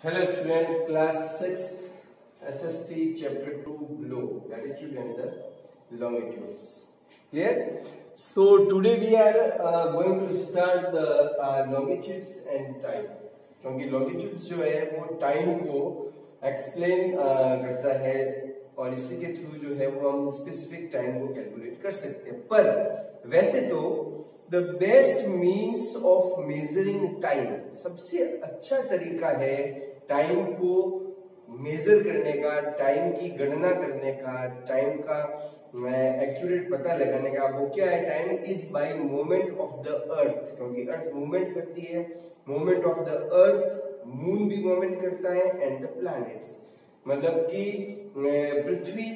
Hello student, class 6th SST chapter 2 below latitude and the longitudes. Clear? So today we are going to start the longitudes and time. क्योंकि longitudes जो है वो time को explain करता है और इसी के थ्रू जो है वो हम specific time को calculate कर सकते हैं. पर वैसे तो the best means of measuring time, सबसे अच्छा तरीका है टाइम को मेजर करने का, टाइम की गणना करने का, टाइम का एक्यूरेट पता लगाने का. वो क्या है? Time is by movement of the earth, क्योंकि अर्थ मूवमेंट करती है. Movement of the earth, moon भी मूवमेंट करता है एंड द प्लैनेट्स, मतलब कि पृथ्वी,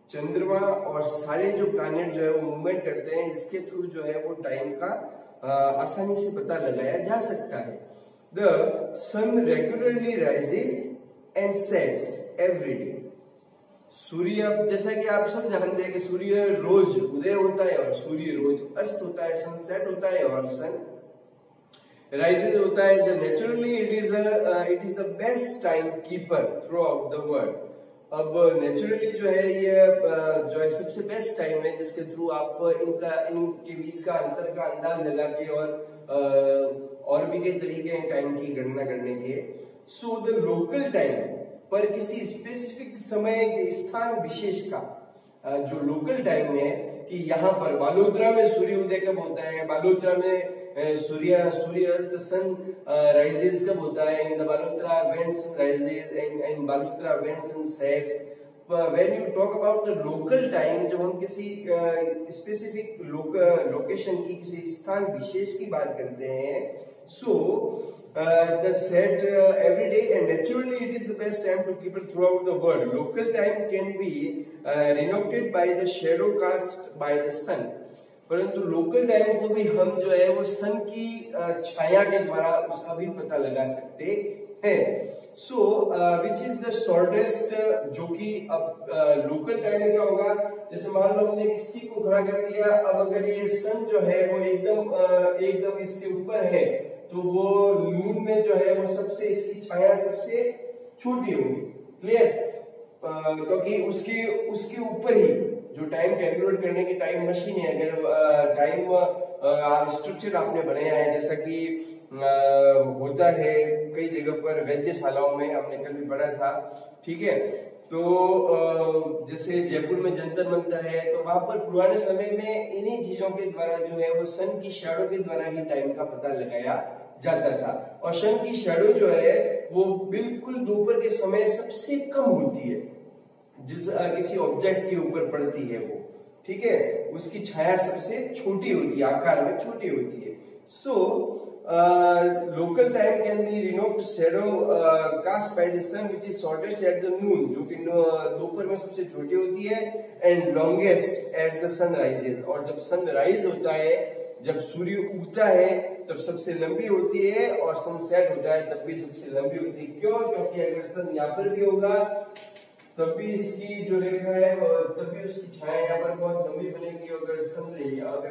चंद्रमा और सारे जो प्लैनेट जो है वो मूवमेंट करते हैं. इसके थ्रू जो है वो टाइम का आसानी से पता लगाया जा सकता है. The sun regularly rises and sets every day. सूर्य, जैसा कि आप सब जानते हैं कि सूर्य रोज उदय होता है और सूर्य रोज अस्त होता है, सनसेट होता है और सन राइजेस होता है. The naturally it is the best time keeper throughout the world. अब नेचुरली जो है ये जो है सबसे बेस्ट टाइम है जिसके थ्रू आप इनके बीच का अंतर का अंदाज लगा के और भी कई तरीके हैं टाइम की गणना करने के. सो द लोकल टाइम, पर किसी स्पेसिफिक समय के स्थान विशेष का जो लोकल टाइम है कि यहाँ पर बालोतरा में सूर्य उदय कब होता है, बालोतरा में सूर्य अस्त सन राइजेस कब होता है, इन द बालोतरा व्हेन सन राइजेस एंड बालोतरा when sun sets. When you talk about the local time, जब हम किसी स्पेसिफिक लोकेशन की, किसी स्थान विशेष की बात करते हैं, so the set every day and naturally it is the best time to keep it throughout the world. Local time can be denoted by the shadow cast by the sun. परंतु local time को भी हम जो है वो सन की छाया के द्वारा उसका भी पता लगा सकते हैं. सो विच इज द शॉर्टेस्ट, जो कि अब लोकल टाइम में क्या होगा, जैसे मान लो हमने स्टिक को खड़ा कर दिया. अब अगर ये सन जो है वो एकदम इसके ऊपर है तो वो मून में जो है वो सबसे इसकी छाया सबसे छोटी होगी. क्लियर? क्योंकि उसके ऊपर ही जो टाइम कैलकुलेट करने की टाइम मशीन है, अगर टाइम स्ट्रक्चर आपने बनाया है जैसा कि होता है कई जगह पर वैद्यशालाओं में, हमने कल भी पढ़ा था. ठीक है, तो जैसे जयपुर में जंतर मंतर है तो वहां पर पुराने समय में इन्हीं चीजों के द्वारा जो है वो सन की शैडो के द्वारा ही टाइम का पता लगाया जाता था. और सन की शैडो जो है वो बिल्कुल दोपहर के समय सबसे कम होती है जिस किसी ऑब्जेक्ट के ऊपर पड़ती है वो. ठीक है, उसकी छाया सबसे छोटी होती है, आकार में छोटी होती है. So local time can be denote shadow cast by the sun which is shortest at the noon, जो कि दोपहर में सबसे छोटी होती है, and longest at the sunrises. और जब सनराइज होता है, जब सूर्य उगता है तब सबसे लंबी होती है, और सनसेट होता है तब भी सबसे लंबी होती है. क्यों? क्योंकि अगर सन यहाँ पर भी होगा तब भी इसकी जो रेखा है तब भी उसकी छाया यहाँ पर बहुत लंबी बनेगी. अगर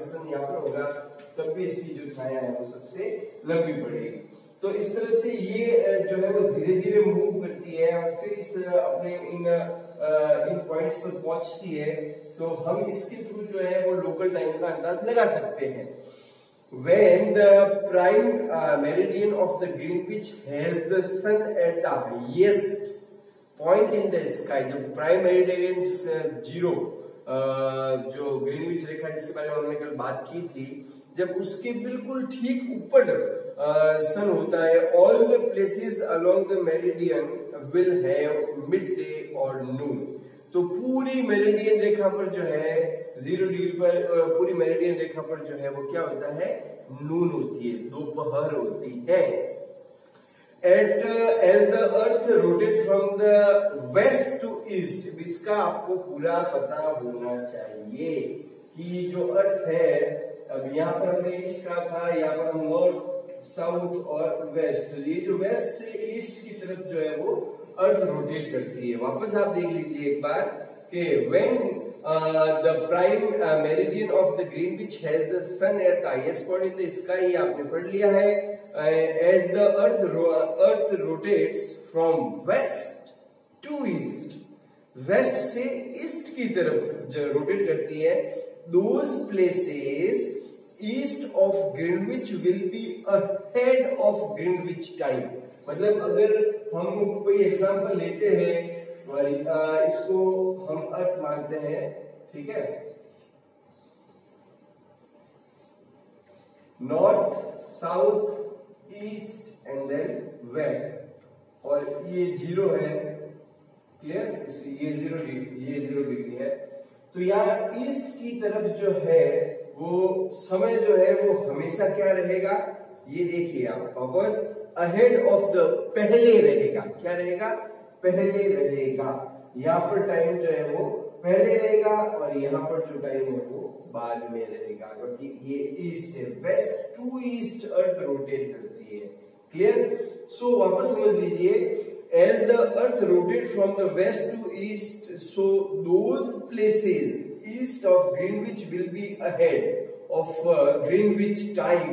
सन यहाँ पर होगा तब भी इसकी जो छाया है वो सबसे लंबी पड़ेगी. तो इस तरह से ये जो है वो धीरे धीरे मूव करती है और फिर इस अपने इन पॉइंट्स पर पहुंचती है. तो हम इसके थ्रू जो है वो लोकल टाइम का अंदाज लगा सकते हैं. When the prime meridian of the Greenwich has the sun at the highest point in the sky, जब प्राइम मेरिडियन 0 जो ग्रीनविच रेखा जिसके बारे में हमने कल बात की थी, जब उसके बिल्कुल ठीक ऊपर सन होता है, all the places along the meridian will have mid day और नून. तो पूरी मेरिडियन रेखा पर जो है 0 डिग्री पर पूरी मेरिडियन रेखा पर जो है वो क्या होता है? नून होती है, दोपहर होती है. As the earth rotates from the west to east, इसका आपको पूरा पता होना चाहिए कि जो अर्थ है, अब यहाँ पर हमने ईस्ट का था, यहाँ पर हम नॉर्थ, साउथ और वेस्ट, ये जो वेस्ट से ईस्ट की तरफ जो है वो अर्थ रोटेट करती है. वापस आप देख लीजिए एक बार कि when the prime meridian of the Greenwich has the sun at the highest point in the sky, ये आपने पढ़ लिया है। as the earth rotates from west to east, west से ईस्ट की तरफ जो रोटेट करती है, those places east of Greenwich will be ahead of Greenwich time। मतलब अगर हम कोई एग्जांपल लेते हैं, इसको हम अर्थ मानते हैं, ठीक है, north, south, east and then west, और ये 0 है, क्लियर, ये 0 डिग्री है। तो यहाँ ईस्ट की तरफ जो है वो समय जो है वो हमेशा क्या रहेगा, ये देखिए आप, वापस अहेड ऑफ द, पहले रहेगा, क्या रहेगा, पहले रहेगा। यहाँ पर टाइम जो है वो पहले रहेगा और यहाँ पर जो टाइम है वो बाद में रहेगा, क्योंकि ये ईस्ट है, west to east earth rotate करती है, क्लियर। सो वापस समझ लीजिए, as the earth rotates from the west to east, so those places east of Greenwich will be ahead of Greenwich time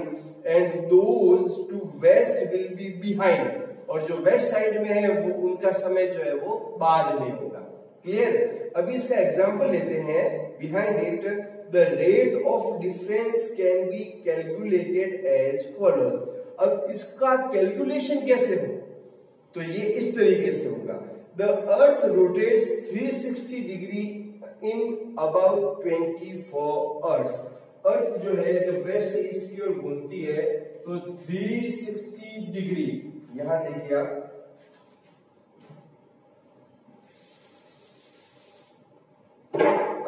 and those to west will be behind, और जो west side में है वो उनका समय जो है वो बाद में होगा, क्लियर। अभी इसका एग्जांपल लेते हैं, behind it the rate of difference can be calculated as follows. अब इसका कैलकुलेशन कैसे हो, तो ये इस तरीके से होगा, the earth rotates 360 degree in about 24 hours. Earth जो है जब वेस्ट से ईस्ट की ओर घूमती है तो 360 डिग्री, यहां देखिए आप,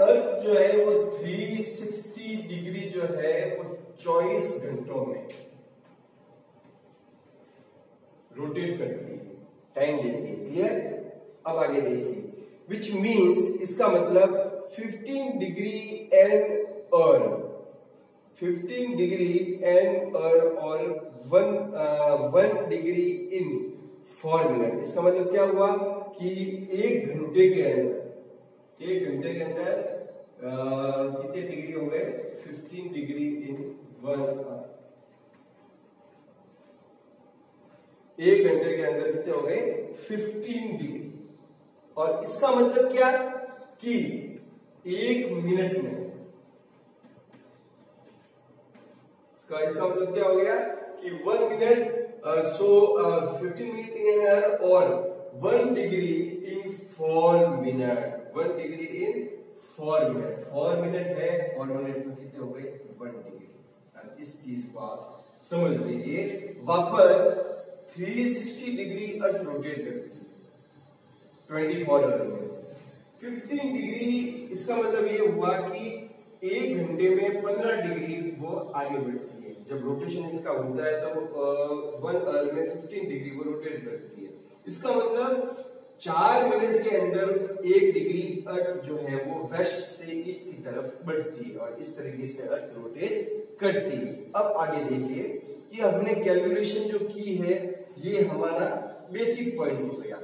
अर्थ जो है वो 360 डिग्री जो है वो 24 घंटों में रोटेट करती है, टाइम लेती है, क्लियर। अब आगे देखिए, विच मीन्स, इसका मतलब 15 डिग्री एन और 15 डिग्री एन और 1 डिग्री इन 4 मिनट। इसका मतलब क्या हुआ कि एक घंटे के अंदर कितने डिग्री हो गए, 15 डिग्री इन 1, एक घंटे के अंदर कितने हो गए, 15 डिग्री। और इसका मतलब क्या कि एक मिनट में, इसका मतलब क्या हो गया कि 1 minute, so 15 minute in an hour और 1 degree in 4 minute, 1 degree in 4 minute, 4 minute है, 4 मिनट में कितने हो गए, 1 डिग्री। इस चीज को आप समझ लीजिए। वापस 360 डिग्री अर्थ रोटेट करती है 24 आवर में, 15 डिग्री, इसका मतलब ये हुआ कि एक घंटे में 15 डिग्री वो आगे बढ़ती है। जब रोटेशन इसका होता है तो 1 आवर में 15 डिग्री वो रोटेट करती है। इसका मतलब 4 मिनट के अंदर 1 डिग्री अर्थ जो है वो वेस्ट से ईस्ट की तरफ बढ़ती है और इस तरीके से अर्थ रोटेट करती है। अब आगे देखिए कि हमने कैलकुलेशन जो की है ये हमारा बेसिक पॉइंट हो गया।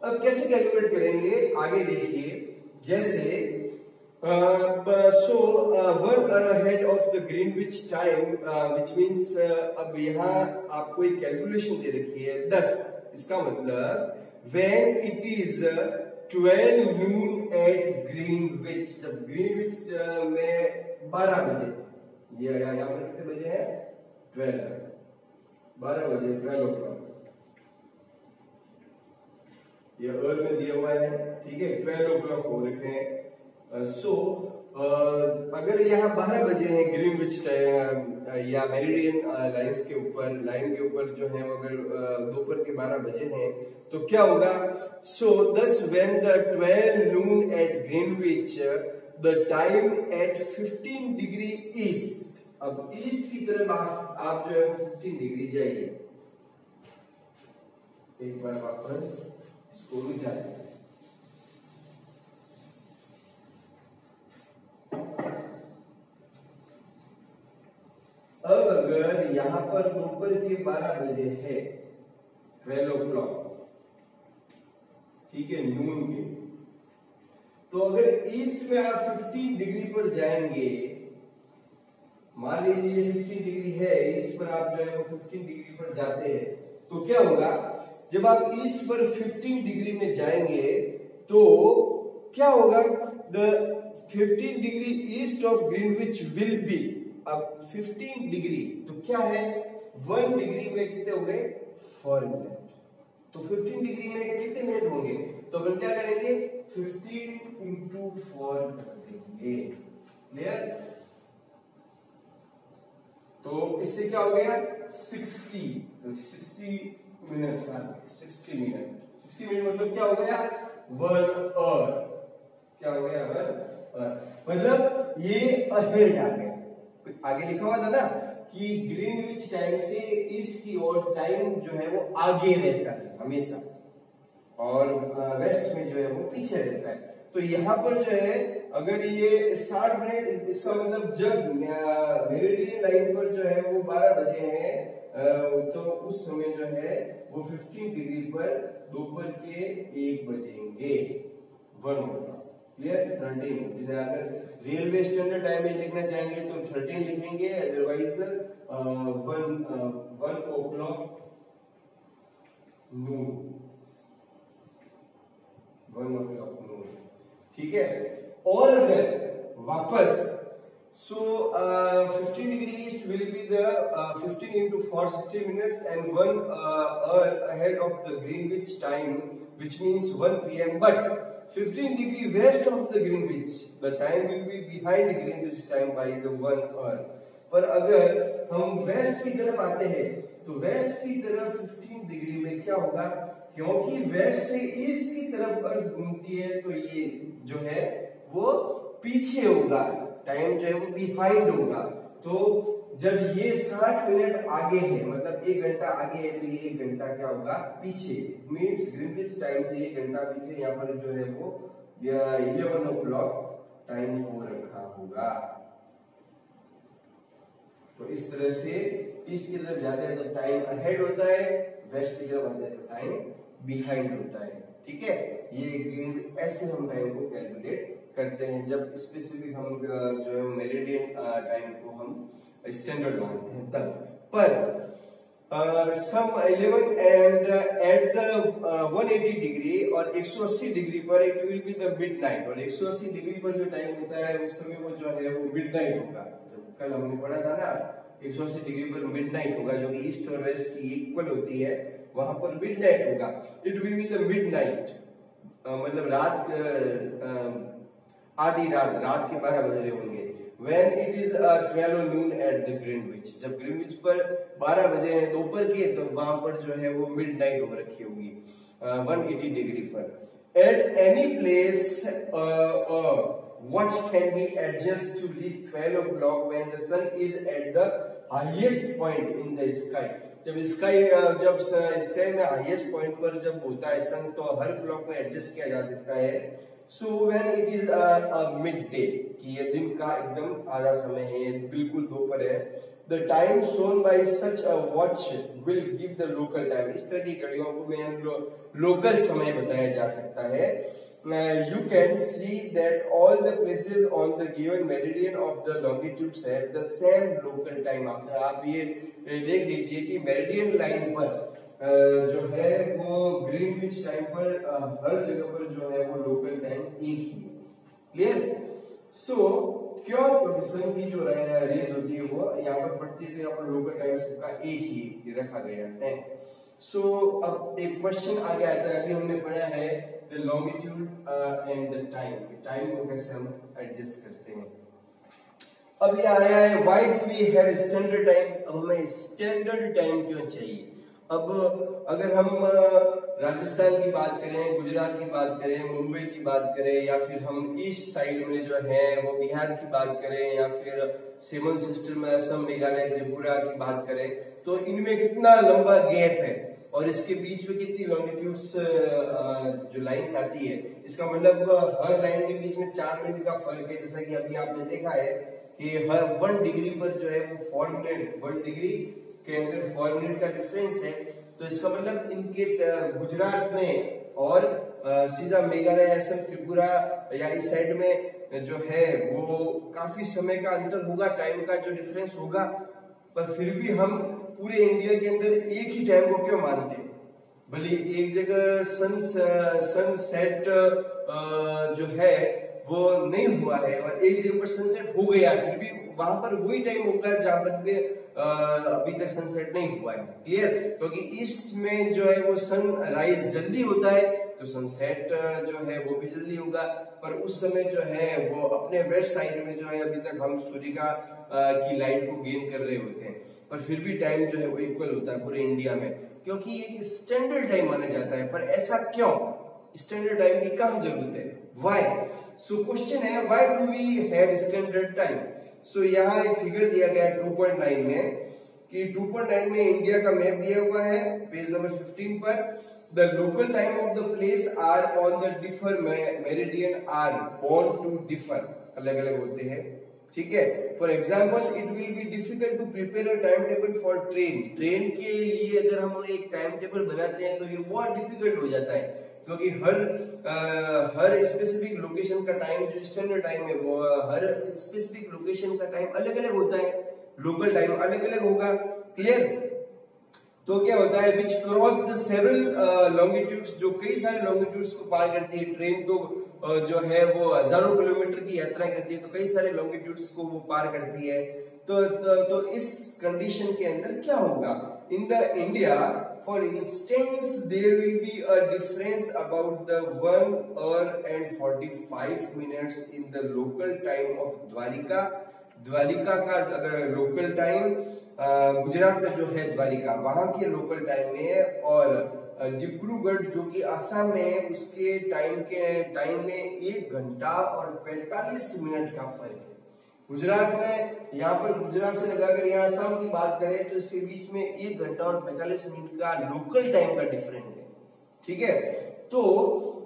अब कैसे कैलकुलेट करेंगे, आगे देखिए, जैसे so 1 hour ahead of the Greenwich time, which means अब यहाँ आपको एक कैलकुलेशन दे रखी है 10। इसका मतलब when it is 12 noon at Greenwich, जब ग्रीनविच में 12 बजे, ये यहाँ पर कितने बजे है, 12 बजे, 12 o'clock, ये अर्थ में दिया हुआ है, ठीक है, 12 o'clock हो रखे हैं। सो अगर यहाँ 12 बजे हैं ग्रीनविच या मेरिडियन लाइन के ऊपर जो है अगर दोपहर के 12 बजे हैं तो क्या होगा, सो thus when the 12 noon at Greenwich the time at 15 degree east, अब ईस्ट की तरफ आप जो है 15 डिग्री जाइए, एक बार वापस इसको भी जाए, अब अगर यहां पर दोपहर के 12 बजे है, 12 o'clock, ठीक है, नून के, तो अगर ईस्ट में आप 15 डिग्री पर जाएंगे, मान लीजिए 15 डिग्री है, ईस्ट पर आप जो है वो 15 डिग्री पर जाते हैं, तो क्या होगा, जब आप ईस्ट पर 15 डिग्री में जाएंगे तो क्या होगा, the 15 degree east of Greenwich will be, अब 15 डिग्री तो क्या है, 1 डिग्री में कितने हो गए, 4 मिनट। तो 15 डिग्री में कितने मिनट होंगे, तो अपन क्या करेंगे, 15 इंटू 4 कर देंगे। क्लियर? तो इससे क्या हो गया, 60, तो 60 मिनट, 60 मिनट, 60 मिनट मतलब क्या हो गया, 1 आवर। क्या हो गया, 1 आवर, मतलब ये अहेड आ गया। आगे लिखा हुआ था ना कि ग्रीनविच टाइम से ईस्ट की ओर टाइम जो है वो आगे रहता है हमेशा, और वेस्ट में जो है वो पीछे रहता है। तो यहाँ पर जो है अगर ये 60 मिनट, इसका मतलब जब मेरिडियन लाइन पर जो है वो 12 बजे हैं, तो उस समय जो है वो 15 डिग्री पर दोपहर के 1 बजेंगे, 1 होगा। क्लियर? 13, जैसे अगर रेलवे स्टैंडर्ड टाइम में लिखना चाहेंगे तो 13 लिखेंगे, अदरवाइज 1 o'clock नून, 1 o'clock नून। ठीक है? और अगर वापस, so 15 degree east will be the 15 into 4, 60 minutes and 1 hour ahead of the Greenwich time, which means 1 p.m. But 15 degree west of the Greenwich, the time will be behind Greenwich time by the 1 hour. पर अगर हम waste की तरफ आते हैं तो waste की तरफ 15 डिग्री में क्या होगा, क्योंकि वेस्ट से ईस्ट की तरफ अर्थ घूमती है तो ये जो है वो पीछे होगा, टाइम जो है वो बिहाइंड होगा। तो जब ये 60 मिनट आगे है, मतलब 1 घंटा आगे है, तो ये 1 घंटा क्या होगा, पीछे। मीन्स ग्रीनविच टाइम से 1 घंटा पीछे यहाँ पर जो है वो 11 o'clock टाइम हो रखा होगा। तो इस तरह से ईस्ट की तरफ जाते हैं तो टाइम अहेड होता है, वेस्ट की तरफ आते हैं तो टाइम बिहाइंड होता है। ठीक है? ये ऐसे हम टाइम को कैलकुलेट करते हैं जब स्पेसिफिक हम जो है मेरिडियन टाइम को हम स्टैंडर्ड मानते हैं तब। पर सम 11 एंड एट द 180 डिग्री और 180 डिग्री पर it will be the midnight, और 180 डिग्री पर जो टाइम होता है उस समय वो जो है वो मिडनाइट होगा। जब कल हमने पढ़ा था ना 180 डिग्री पर मिडनाइट होगा, जो कि ईस्ट और वेस्ट की इक्वल होती है, वहां पर मिडनाइट होगा। It will be the midnight, मतलब रात, आधी रात, रात के 12 बज रहे होंगे। When it is 12 noon at the Greenwich, जब ग्रीनविच पर 12 बजे हैं दोपहर के, तो वहां पर जो है वो मिडनाइट हो रखी होगी 180 डिग्री पर। At any place watch can be adjusted to the 12 o'clock when the sun is at the highest point in the sky. जब स्काई में हाईएस्ट पॉइंट पर जब होता है सन, तो हर क्लॉक को एडजस्ट किया जा सकता है। So when it is midday, कि ये दिन का एकदम आधा समय है, ये बिल्कुल दोपहर है, the time shown by such a watch will give the local time. इस तरह की घड़ियों को में लोकल समय बताया जा सकता है। You can see that all the places on the given meridian of the longitudes have the same local time. आप ये देख लीजिए कि मेरिडियन लाइन पर जो है वो ग्रीनविच टाइम पर हर जगह पर जो है वो लोकल टाइम एक ही है। क्लियर? सो क्यों, क्योंकि सन की जो रेज होती है वो यहाँ पर पड़ती है, तो यहाँ पर लोकल टाइम सबका एक ही रखा गया है। सो अब एक क्वेश्चन आगे आता है, अभी हमने पढ़ा है the longitude and the time, time को कैसे हम एडजस्ट करते हैं। अब ये आया है why do we have standard time. अब हमें स्टैंडर्ड टाइम क्यों चाहिए। अब अगर हम राजस्थान की बात करें, गुजरात की बात करें, मुंबई की बात करें, या फिर हम ईस्ट साइड में जो है वो बिहार की बात करें, या फिर 7 सिस्टर में असम, मेघालय, त्रिपुरा की बात करें, तो इनमें कितना लंबा गैप है और इसके बीच में कितनी लॉन्गिट्यूड्स जो लाइंस आती है, इसका मतलब हर लाइन के बीच में 4 मिनट का फर्क है। जैसा कि अभी आपने देखा है कि हर 1 डिग्री पर जो है वो 4 मिनट, 1 डिग्री के अंदर 4 मिनट का डिफरेंस है। तो इसका मतलब इनके गुजरात में और सीधा मेघालय, असम, त्रिपुरा या इस साइड में जो है वो काफी समय का अंतर होगा, टाइम का जो डिफरेंस होगा, पर फिर भी हम पूरे इंडिया के अंदर एक ही टाइम को क्यों मानते हैं? भले एक जगह सनसेट जो है वो नहीं हुआ है और एक जगह पर सनसेट हो गया, फिर भी वहां पर वही टाइम होगा जहां पर भी अभी तक सनसेट नहीं हुआ है। क्लियर? क्योंकि ईस्ट में जो है वो सनराइज जल्दी होता है तो सनसेट जो है वो भी जल्दी होगा, पर उस समय जो है वो अपने वेस्ट साइड में जो है अभी तक हम सूर्य की लाइट को गेन कर रहे होते हैं, पर फिर भी टाइम जो है वो इक्वल होता है पूरे इंडिया में, क्योंकि एक स्टैंडर्ड टाइम माना जाता है। पर ऐसा क्यों? स्टैंडर्ड टाइम की कहाँ जरूरत है? व्हाई? सो क्वेश्चन है why do we have standard time? So यहाँ एक फिगर दिया गया है 2.9 में, कि 2.9 में इंडिया का मैप दिया हुआ है पेज नंबर 15 पर। The local time of the place are on the differ meridian are born to differ, अलग अलग होते हैं, ठीक है। For example it will be difficult to prepare a time table for train. Train के लिए अगर हम एक टाइम टेबल बनाते हैं तो ये बहुत डिफिकल्ट हो जाता है, क्योंकि हर स्पेसिफिक लोकेशन का टाइम जो स्टैंडर्ड टाइम है वो हर स्पेसिफिक लोकेशन का टाइम अलग अलग होता है, लोकल टाइम अलग अलग होगा। क्लियर? तो क्या होता है विच क्रॉस द सेवरल लॉन्गिट्यूड्स, जो कई सारे लॉन्गिट्यूड्स को पार करती है ट्रेन, तो जो है वो हजारों किलोमीटर की यात्रा करती है, तो कई सारे लॉन्गिट्यूड्स को वो पार करती है। तो इस कंडीशन के अंदर क्या होगा? In the India for instance there will be a difference about the 1 hour and 45 minutes in the local time of Dwarka. Dwarka का अगर लोकल टाइम गुजरात में जो है द्वारिका, वहां के लोकल टाइम में, और डिब्रूगढ़ जो कि असम में, उसके टाइम में 1 घंटा और 45 मिनट का फर्क है। गुजरात में, यहाँ पर गुजरात से लगाकर यहाँ असम की बात करें तो इसके बीच में 1 घंटा और 45 मिनट का लोकल टाइम का डिफरेंस है, ठीक है। तो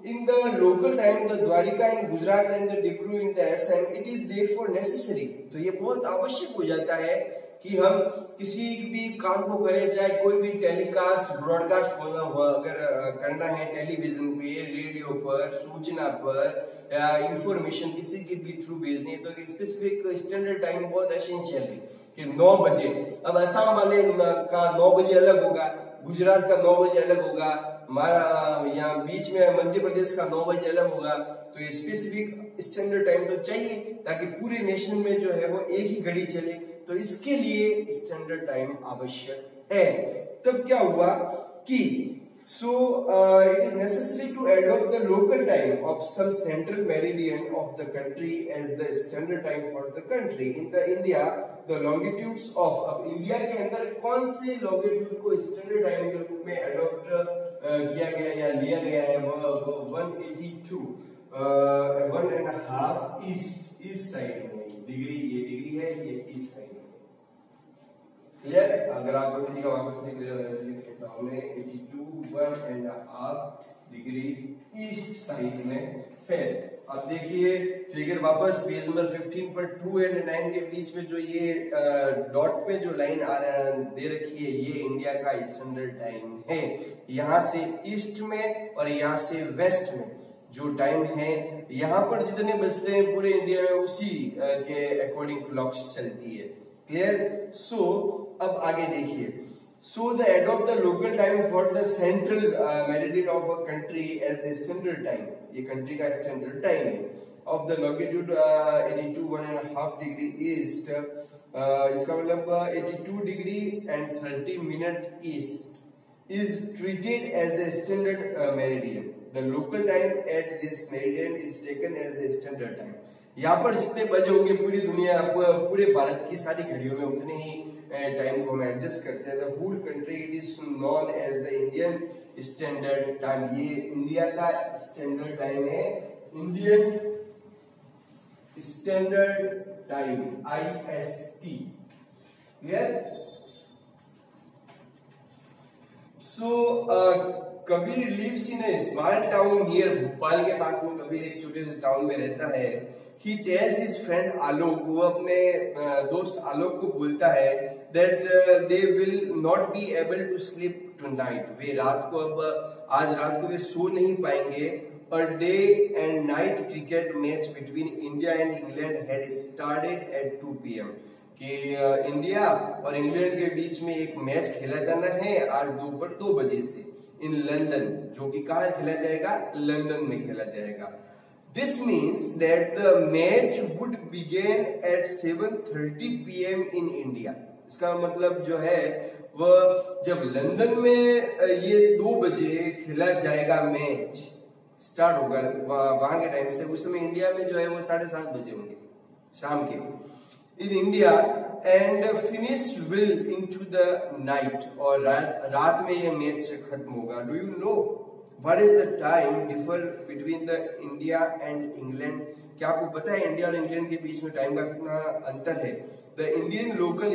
in the local time the Dwarika in Gujarat and the Dibru in the Assam, it is therefore necessary, तो ये बहुत आवश्यक हो जाता है कि हम किसी भी काम को करें, चाहे कोई भी टेलीकास्ट ब्रॉडकास्ट होना हो, अगर करना है टेलीविजन पे, रेडियो पर, सूचना पर, या इंफॉर्मेशन किसी के भी थ्रू भेजनी है, तो स्पेसिफिक स्टैंडर्ड टाइम बहुत एसेंशियल है कि 9 बजे। अब असम वाले का 9 बजे अलग होगा, गुजरात का 9 बजे अलग होगा, हमारा यहाँ बीच में मध्य प्रदेश का 9 बजे अलग होगा। तो ये स्पेसिफिक स्टैंडर्ड टाइम तो चाहिए ताकि पूरे नेशन में जो है वो एक ही घड़ी चले, तो इसके लिए स्टैंडर्ड टाइम आवश्यक है। तब क्या हुआ कि it is necessary to adopt the local time of some central meridian of the country as the standard time for the country. In the India, the longitudes of, अब इंडिया के अंदर कौन से लॉन्गिट्यूड को स्टैंडर्ड टाइम के रूप में adopt किया गया या लिया गया है? वो 182 1.5 ईस्ट साइड में डिग्री, ये डिग्री है, ये ईस्ट साइड में। क्लियर? अगर आपको हिंदी का वापस लिख लेता हूं मैं 82 1.5 डिग्री ईस्ट साइड में है। अब देखिए फिगर वापस पेज नंबर 15 पर 2 और 9 के बीच में जो ये डॉट पे जो लाइन दे रखी है, ये इंडिया का स्टैंडर्ड टाइम है। यहाँ से ईस्ट में और यहाँ से वेस्ट में जो टाइम है, यहाँ पर जितने बजते हैं पूरे इंडिया में उसी के अकॉर्डिंग क्लॉक्स चलती है। क्लियर? सो अब आगे देखिए, so they adopt the local time for the central meridian of a country as the standard time, ये country का standard time है, of the longitude 82 1.5 degree east, इसका मतलब 82 degree and 30 minute east is treated as the standard meridian. The local time at this meridian is taken as the standard time. यहाँ पर जितने बजे होंगे पूरी दुनिया, पूरे भारत की सारी घड़ियों में उतने ही टाइम को हम एडजस्ट करते हैं। The whole country it is known as the Indian standard time. ये इंडिया का स्टैंडर्ड टाइम है, Indian standard time IST। Clear? So Kabir lives in a small town near Bhopal के पास में कबीर एक छोटे से टाउन में रहता है। He tells his friend आलोक, वो अपने दोस्त आलोक को बोलता है that they will not be able to sleep tonight. वे रात को अब आज रात को वे सो नहीं पाएंगे. A day and night cricket match between India and England had started at 2 p.m. कि इंडिया और इंग्लैंड के बीच में एक मैच खेला जाना है आज दोपहर 2 बजे से इन लंदन, जो कि कहाँ खेला जाएगा? लंदन में खेला जाएगा. This means that the match would begin at 7:30 p.m. in India. इसका मतलब जो है वह जब लंदन में ये 2 बजे खेला जाएगा, मैच स्टार्ट होगा वहां के टाइम से, उस समय इंडिया में जो है वो 7:30 बजे होंगे शाम के in India. And finish will into the night, और रात में ये मैच खत्म होगा. Do you know what is the time differ between the India and England? क्या आपको पता है इंडिया और इंग्लैंड के बीच में टाइम का कितना अंतर है? The Indian local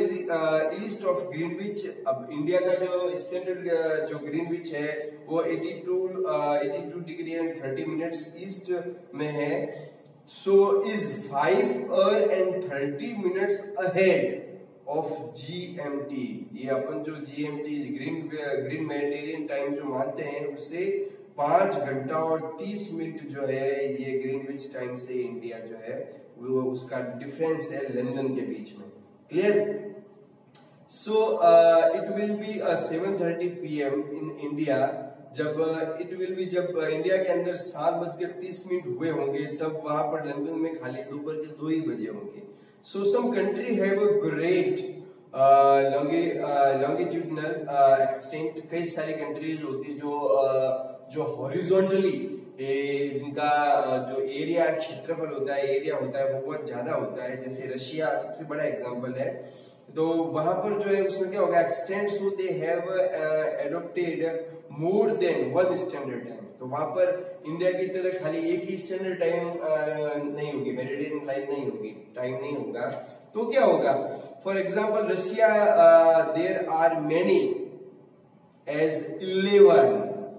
east of Greenwich. अब इंडिया का जो स्टैंडर्ड जो ग्रीनविच है वो 82 डिग्री एंड 30 मिनट्स ईस्ट में है. So is 5 hours and 30 minutes ahead of GMT. ये अपन जो GMT ग्रीन मेडिटेरियन टाइम जो मानते हैं उससे 5 घंटा और 30 मिनट जो है ये ग्रीनविच टाइम से इंडिया जो है वो उसका डिफरेंस है लंदन के बीच में. Clear? So it will B 7:30 PM in India. जब इंडिया के अंदर 7:30 हुए होंगे तब वहां पर लंदन में खाली दोपहर के 2 ही बजे होंगे. So some country have a great longitudinal extent. कई सारी कंट्रीज होती है जो हॉरिजॉन्टली जिनका जो एरिया क्षेत्रफल होता है, एरिया होता है वो बहुत ज्यादा होता है. जैसे रशिया सबसे बड़ा एग्जांपल है. तो वहां पर जो है उसमें क्या होगा? Extend, so they have adopted more than 1 standard time. तो वहां पर इंडिया की तरह खाली एक ही स्टैंडर्ड टाइम नहीं होगी, मेरिडियन लाइन नहीं होगी, टाइम नहीं होगा. तो क्या होगा? For example Russia there are many as 11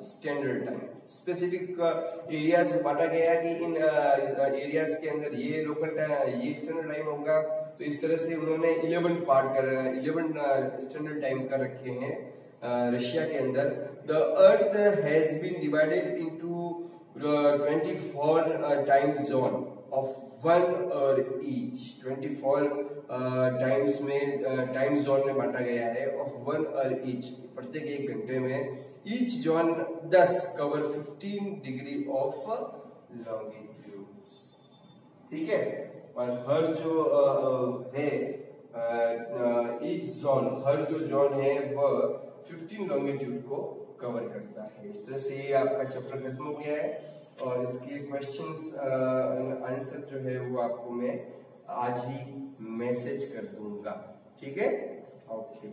standard time. Specific areas में बांटा गया है कि इन एरियाज के अंदर ये लोकल ये स्टैंडर्ड टाइम होगा. तो इस तरह से उन्होंने 11 स्टैंडर्ड टाइम का रखे हैं रशिया के अंदर. The earth has been divided into 24 time zone of 1 hour each. 24 times में टाइम जोन में बांटा गया है ऑफ 1 hour ईच, प्रत्येक 1 घंटे में. Each zone 10 cover 15 degree of longitude. ठीक है? और हर जो है ईच जोन, हर जो जोन है वह 15 लॉन्गिट्यूड को कवर करता है. इस तरह से ये आपका चैप्टर खत्म हो गया है और इसके क्वेश्चंस आंसर जो है वो आपको मैं आज ही मैसेज कर दूंगा. ठीक है? ओके.